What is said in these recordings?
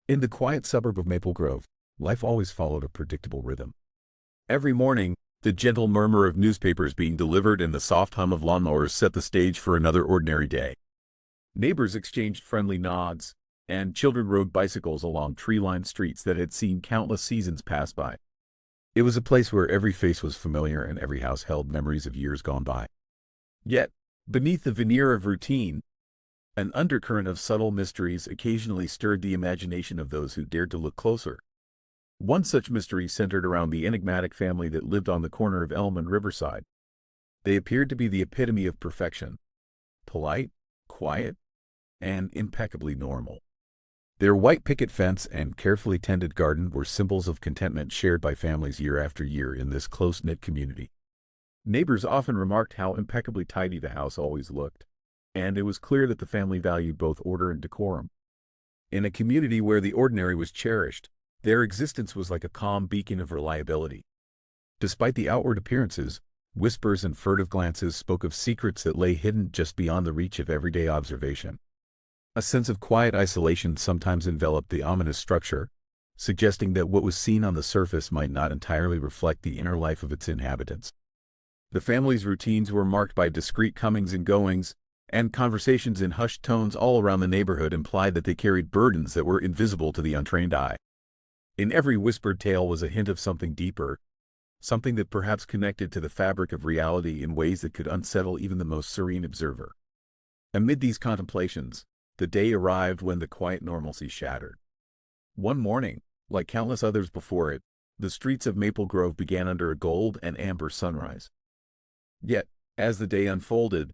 In the quiet suburb of Maple Grove, life always followed a predictable rhythm. Every morning, the gentle murmur of newspapers being delivered and the soft hum of lawnmowers set the stage for another ordinary day. Neighbors exchanged friendly nods, and children rode bicycles along tree-lined streets that had seen countless seasons pass by. It was a place where every face was familiar and every house held memories of years gone by. Yet, beneath the veneer of routine, an undercurrent of subtle mysteries occasionally stirred the imagination of those who dared to look closer. One such mystery centered around the enigmatic family that lived on the corner of Elm and Riverside. They appeared to be the epitome of perfection: polite, quiet, and impeccably normal. Their white picket fence and carefully tended garden were symbols of contentment shared by families year after year in this close-knit community. Neighbors often remarked how impeccably tidy the house always looked, and it was clear that the family valued both order and decorum. In a community where the ordinary was cherished, their existence was like a calm beacon of reliability. Despite the outward appearances, whispers and furtive glances spoke of secrets that lay hidden just beyond the reach of everyday observation. A sense of quiet isolation sometimes enveloped the ominous structure, suggesting that what was seen on the surface might not entirely reflect the inner life of its inhabitants. The family's routines were marked by discreet comings and goings, and conversations in hushed tones all around the neighborhood implied that they carried burdens that were invisible to the untrained eye. In every whispered tale was a hint of something deeper, something that perhaps connected to the fabric of reality in ways that could unsettle even the most serene observer. Amid these contemplations, the day arrived when the quiet normalcy shattered. One morning, like countless others before it, the streets of Maple Grove began under a gold and amber sunrise. Yet, as the day unfolded,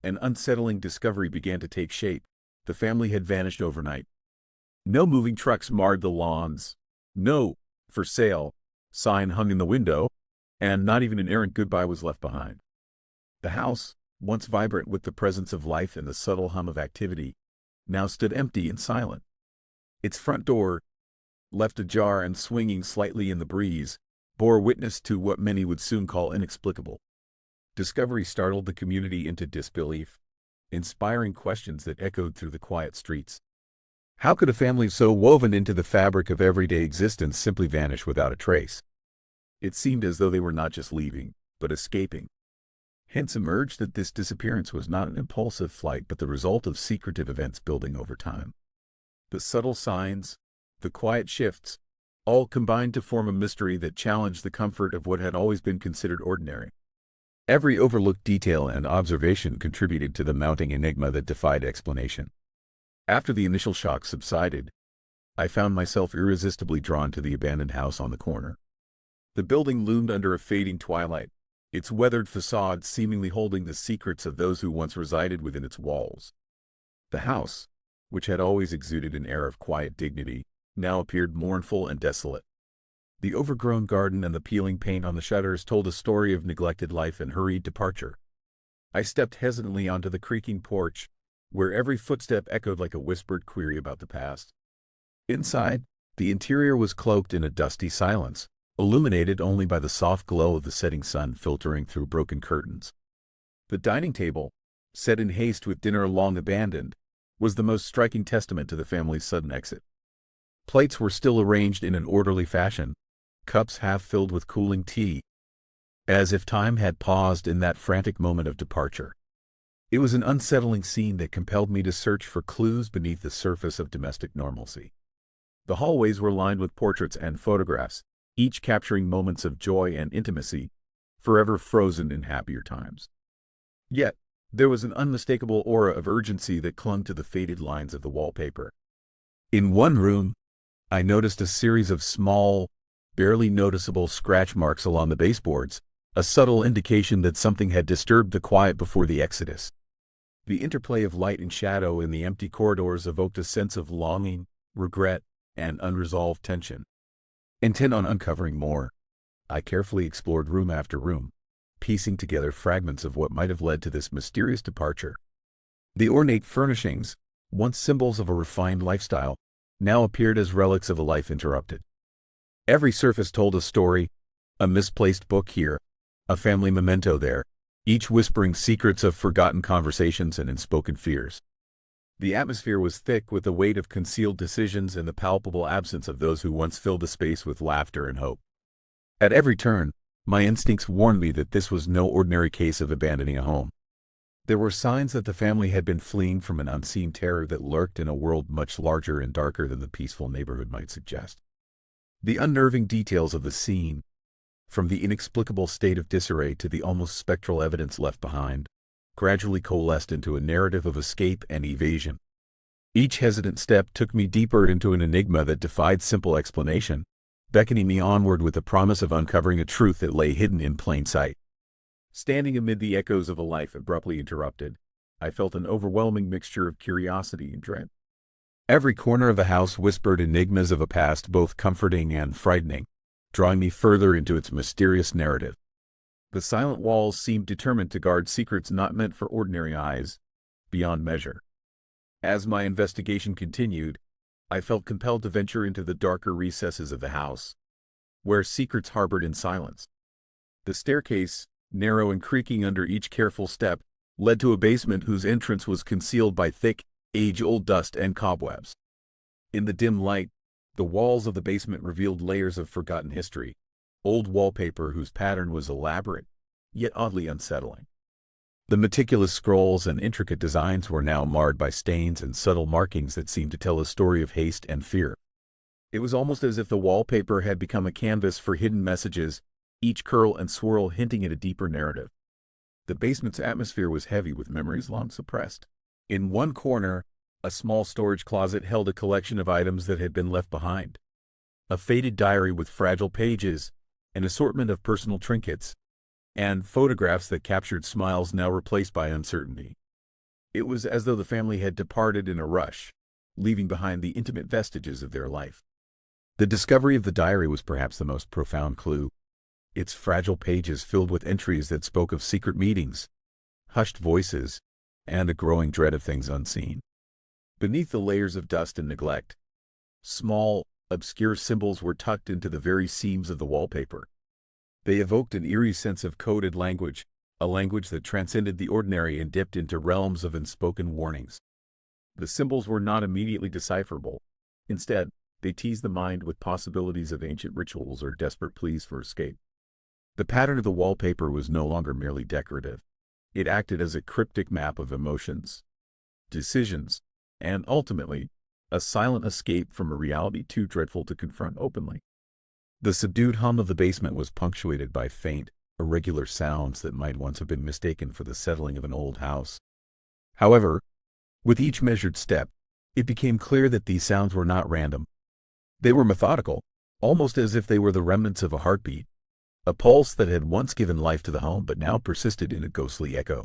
an unsettling discovery began to take shape. The family had vanished overnight. No moving trucks marred the lawns, no "for sale" sign hung in the window, and not even an errant goodbye was left behind. The house, once vibrant with the presence of life and the subtle hum of activity, now stood empty and silent. Its front door, left ajar and swinging slightly in the breeze, bore witness to what many would soon call inexplicable. Discovery startled the community into disbelief, inspiring questions that echoed through the quiet streets. How could a family so woven into the fabric of everyday existence simply vanish without a trace? It seemed as though they were not just leaving, but escaping. Hence emerged that this disappearance was not an impulsive flight but the result of secretive events building over time. The subtle signs, the quiet shifts, all combined to form a mystery that challenged the comfort of what had always been considered ordinary. Every overlooked detail and observation contributed to the mounting enigma that defied explanation. After the initial shock subsided, I found myself irresistibly drawn to the abandoned house on the corner. The building loomed under a fading twilight, its weathered facade seemingly holding the secrets of those who once resided within its walls. The house, which had always exuded an air of quiet dignity, now appeared mournful and desolate. The overgrown garden and the peeling paint on the shutters told a story of neglected life and hurried departure. I stepped hesitantly onto the creaking porch, where every footstep echoed like a whispered query about the past. Inside, the interior was cloaked in a dusty silence, illuminated only by the soft glow of the setting sun filtering through broken curtains. The dining table, set in haste with dinner long abandoned, was the most striking testament to the family's sudden exit. Plates were still arranged in an orderly fashion, cups half filled with cooling tea, as if time had paused in that frantic moment of departure. It was an unsettling scene that compelled me to search for clues beneath the surface of domestic normalcy. The hallways were lined with portraits and photographs, each capturing moments of joy and intimacy, forever frozen in happier times. Yet, there was an unmistakable aura of urgency that clung to the faded lines of the wallpaper. In one room, I noticed a series of small, barely noticeable scratch marks along the baseboards, a subtle indication that something had disturbed the quiet before the exodus. The interplay of light and shadow in the empty corridors evoked a sense of longing, regret, and unresolved tension. Intent on uncovering more, I carefully explored room after room, piecing together fragments of what might have led to this mysterious departure. The ornate furnishings, once symbols of a refined lifestyle, now appeared as relics of a life interrupted. Every surface told a story, a misplaced book here, a family memento there, each whispering secrets of forgotten conversations and unspoken fears. The atmosphere was thick with the weight of concealed decisions and the palpable absence of those who once filled the space with laughter and hope. At every turn, my instincts warned me that this was no ordinary case of abandoning a home. There were signs that the family had been fleeing from an unseen terror that lurked in a world much larger and darker than the peaceful neighborhood might suggest. The unnerving details of the scene, from the inexplicable state of disarray to the almost spectral evidence left behind, gradually coalesced into a narrative of escape and evasion. Each hesitant step took me deeper into an enigma that defied simple explanation, beckoning me onward with the promise of uncovering a truth that lay hidden in plain sight. Standing amid the echoes of a life abruptly interrupted, I felt an overwhelming mixture of curiosity and dread. Every corner of the house whispered enigmas of a past both comforting and frightening, drawing me further into its mysterious narrative. The silent walls seemed determined to guard secrets not meant for ordinary eyes, beyond measure. As my investigation continued, I felt compelled to venture into the darker recesses of the house, where secrets harbored in silence. The staircase, narrow and creaking under each careful step, led to a basement whose entrance was concealed by thick, age-old dust and cobwebs. In the dim light, the walls of the basement revealed layers of forgotten history, old wallpaper whose pattern was elaborate, yet oddly unsettling. The meticulous scrolls and intricate designs were now marred by stains and subtle markings that seemed to tell a story of haste and fear. It was almost as if the wallpaper had become a canvas for hidden messages, each curl and swirl hinting at a deeper narrative. The basement's atmosphere was heavy with memories long suppressed. In one corner, a small storage closet held a collection of items that had been left behind. A faded diary with fragile pages, an assortment of personal trinkets, and photographs that captured smiles now replaced by uncertainty. It was as though the family had departed in a rush, leaving behind the intimate vestiges of their life. The discovery of the diary was perhaps the most profound clue. Its fragile pages filled with entries that spoke of secret meetings, hushed voices, and a growing dread of things unseen. Beneath the layers of dust and neglect, small, obscure symbols were tucked into the very seams of the wallpaper. They evoked an eerie sense of coded language, a language that transcended the ordinary and dipped into realms of unspoken warnings. The symbols were not immediately decipherable. Instead, they teased the mind with possibilities of ancient rituals or desperate pleas for escape. The pattern of the wallpaper was no longer merely decorative. It acted as a cryptic map of emotions, decisions, and ultimately, a silent escape from a reality too dreadful to confront openly. The subdued hum of the basement was punctuated by faint, irregular sounds that might once have been mistaken for the settling of an old house. However, with each measured step, it became clear that these sounds were not random. They were methodical, almost as if they were the remnants of a heartbeat, a pulse that had once given life to the home but now persisted in a ghostly echo.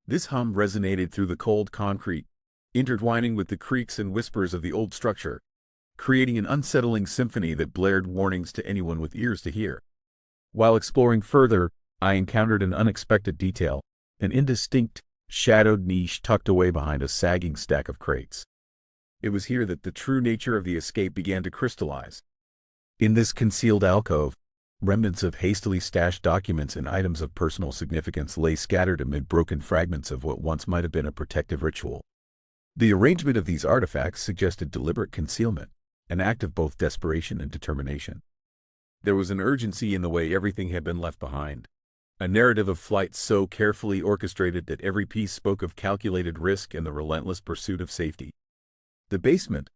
This hum resonated through the cold concrete, intertwining with the creaks and whispers of the old structure, creating an unsettling symphony that blared warnings to anyone with ears to hear. While exploring further, I encountered an unexpected detail, an indistinct, shadowed niche tucked away behind a sagging stack of crates. It was here that the true nature of the escape began to crystallize. In this concealed alcove, remnants of hastily stashed documents and items of personal significance lay scattered amid broken fragments of what once might have been a protective ritual. The arrangement of these artifacts suggested deliberate concealment, an act of both desperation and determination. There was an urgency in the way everything had been left behind, a narrative of flight so carefully orchestrated that every piece spoke of calculated risk and the relentless pursuit of safety. The basement,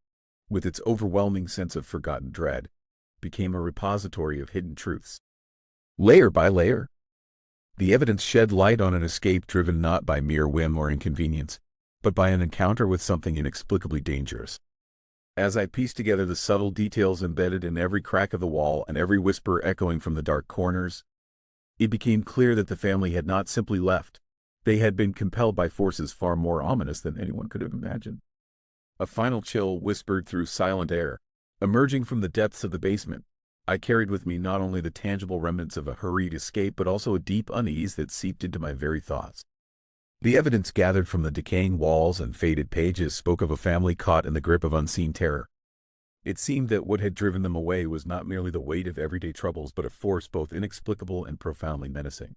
with its overwhelming sense of forgotten dread, became a repository of hidden truths. Layer by layer, the evidence shed light on an escape driven not by mere whim or inconvenience, but by an encounter with something inexplicably dangerous. As I pieced together the subtle details embedded in every crack of the wall and every whisper echoing from the dark corners, it became clear that the family had not simply left. They had been compelled by forces far more ominous than anyone could have imagined. A final chill whispered through silent air. Emerging from the depths of the basement, I carried with me not only the tangible remnants of a hurried escape but also a deep unease that seeped into my very thoughts. The evidence gathered from the decaying walls and faded pages spoke of a family caught in the grip of unseen terror. It seemed that what had driven them away was not merely the weight of everyday troubles but a force both inexplicable and profoundly menacing.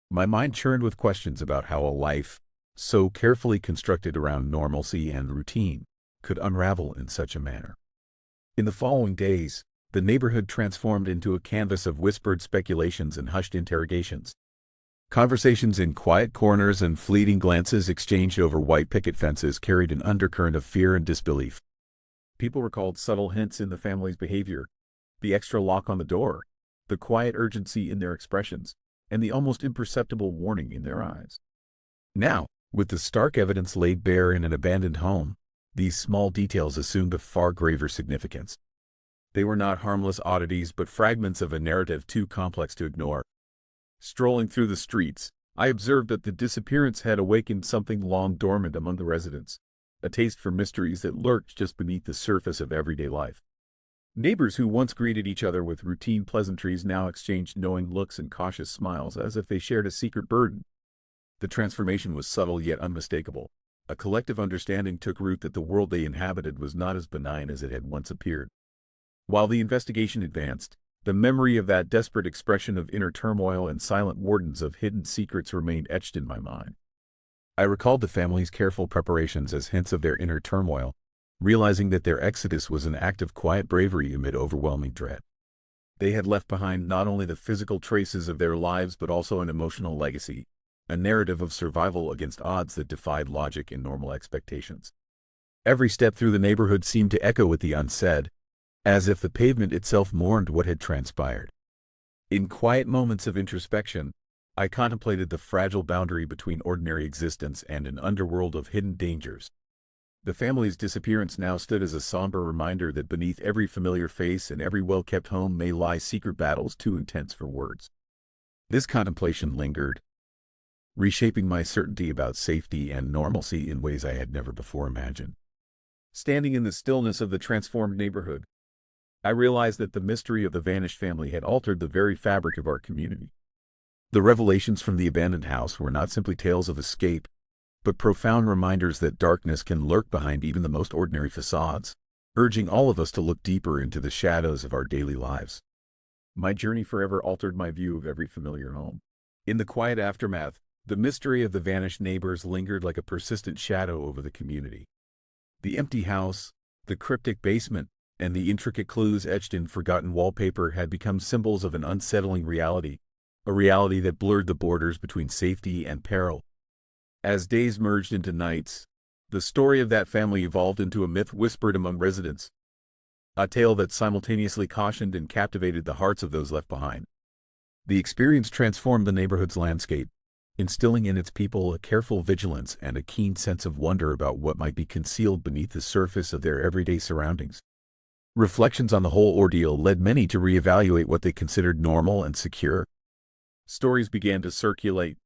My mind churned with questions about how a life, so carefully constructed around normalcy and routine, could unravel in such a manner. In the following days, the neighborhood transformed into a canvas of whispered speculations and hushed interrogations. Conversations in quiet corners and fleeting glances exchanged over white picket fences carried an undercurrent of fear and disbelief. People recalled subtle hints in the family's behavior, the extra lock on the door, the quiet urgency in their expressions, and the almost imperceptible warning in their eyes. Now, with the stark evidence laid bare in an abandoned home, these small details assumed a far graver significance. They were not harmless oddities but fragments of a narrative too complex to ignore. Strolling through the streets, I observed that the disappearance had awakened something long dormant among the residents, a taste for mysteries that lurked just beneath the surface of everyday life. Neighbors who once greeted each other with routine pleasantries now exchanged knowing looks and cautious smiles as if they shared a secret burden. The transformation was subtle yet unmistakable. A collective understanding took root that the world they inhabited was not as benign as it had once appeared. While the investigation advanced, the memory of that desperate expression of inner turmoil and silent wardens of hidden secrets remained etched in my mind. I recalled the family's careful preparations as hints of their inner turmoil, realizing that their exodus was an act of quiet bravery amid overwhelming dread. They had left behind not only the physical traces of their lives but also an emotional legacy, a narrative of survival against odds that defied logic and normal expectations. Every step through the neighborhood seemed to echo with the unsaid, as if the pavement itself mourned what had transpired. In quiet moments of introspection, I contemplated the fragile boundary between ordinary existence and an underworld of hidden dangers. The family's disappearance now stood as a somber reminder that beneath every familiar face and every well-kept home may lie secret battles too intense for words. This contemplation lingered, reshaping my certainty about safety and normalcy in ways I had never before imagined. Standing in the stillness of the transformed neighborhood, I realized that the mystery of the vanished family had altered the very fabric of our community. The revelations from the abandoned house were not simply tales of escape, but profound reminders that darkness can lurk behind even the most ordinary facades, urging all of us to look deeper into the shadows of our daily lives. My journey forever altered my view of every familiar home. In the quiet aftermath, the mystery of the vanished neighbors lingered like a persistent shadow over the community. The empty house, the cryptic basement, and the intricate clues etched in forgotten wallpaper had become symbols of an unsettling reality, a reality that blurred the borders between safety and peril. As days merged into nights, the story of that family evolved into a myth whispered among residents, a tale that simultaneously cautioned and captivated the hearts of those left behind. The experience transformed the neighborhood's landscape, instilling in its people a careful vigilance and a keen sense of wonder about what might be concealed beneath the surface of their everyday surroundings. Reflections on the whole ordeal led many to reevaluate what they considered normal and secure. Stories began to circulate,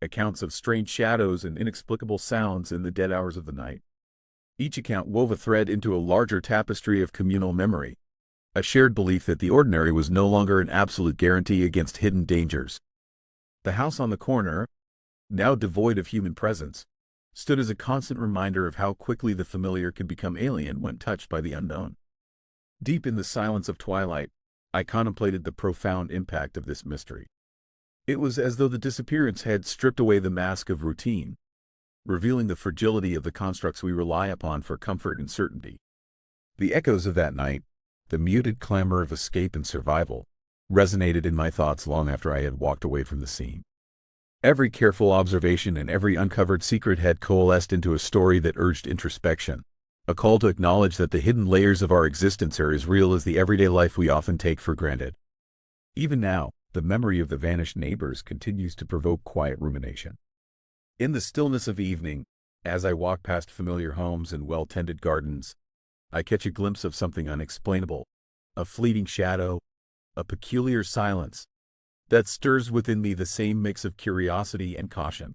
accounts of strange shadows and inexplicable sounds in the dead hours of the night. Each account wove a thread into a larger tapestry of communal memory, a shared belief that the ordinary was no longer an absolute guarantee against hidden dangers. The house on the corner, now devoid of human presence, stood as a constant reminder of how quickly the familiar could become alien when touched by the unknown. Deep in the silence of twilight, I contemplated the profound impact of this mystery. It was as though the disappearance had stripped away the mask of routine, revealing the fragility of the constructs we rely upon for comfort and certainty. The echoes of that night, the muted clamor of escape and survival, resonated in my thoughts long after I had walked away from the scene. Every careful observation and every uncovered secret had coalesced into a story that urged introspection, a call to acknowledge that the hidden layers of our existence are as real as the everyday life we often take for granted. Even now, the memory of the vanished neighbors continues to provoke quiet rumination. In the stillness of evening, as I walk past familiar homes and well-tended gardens, I catch a glimpse of something unexplainable, a fleeting shadow, a peculiar silence that stirs within me the same mix of curiosity and caution.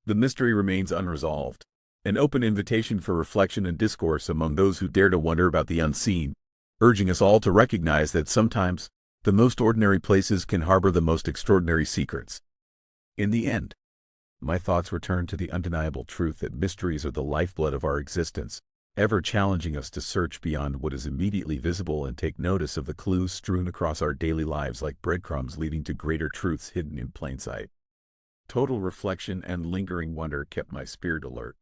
The mystery remains unresolved, an open invitation for reflection and discourse among those who dare to wonder about the unseen, urging us all to recognize that sometimes the most ordinary places can harbor the most extraordinary secrets. In the end, my thoughts return to the undeniable truth that mysteries are the lifeblood of our existence, ever challenging us to search beyond what is immediately visible and take notice of the clues strewn across our daily lives like breadcrumbs leading to greater truths hidden in plain sight. Total reflection and lingering wonder kept my spirit alert.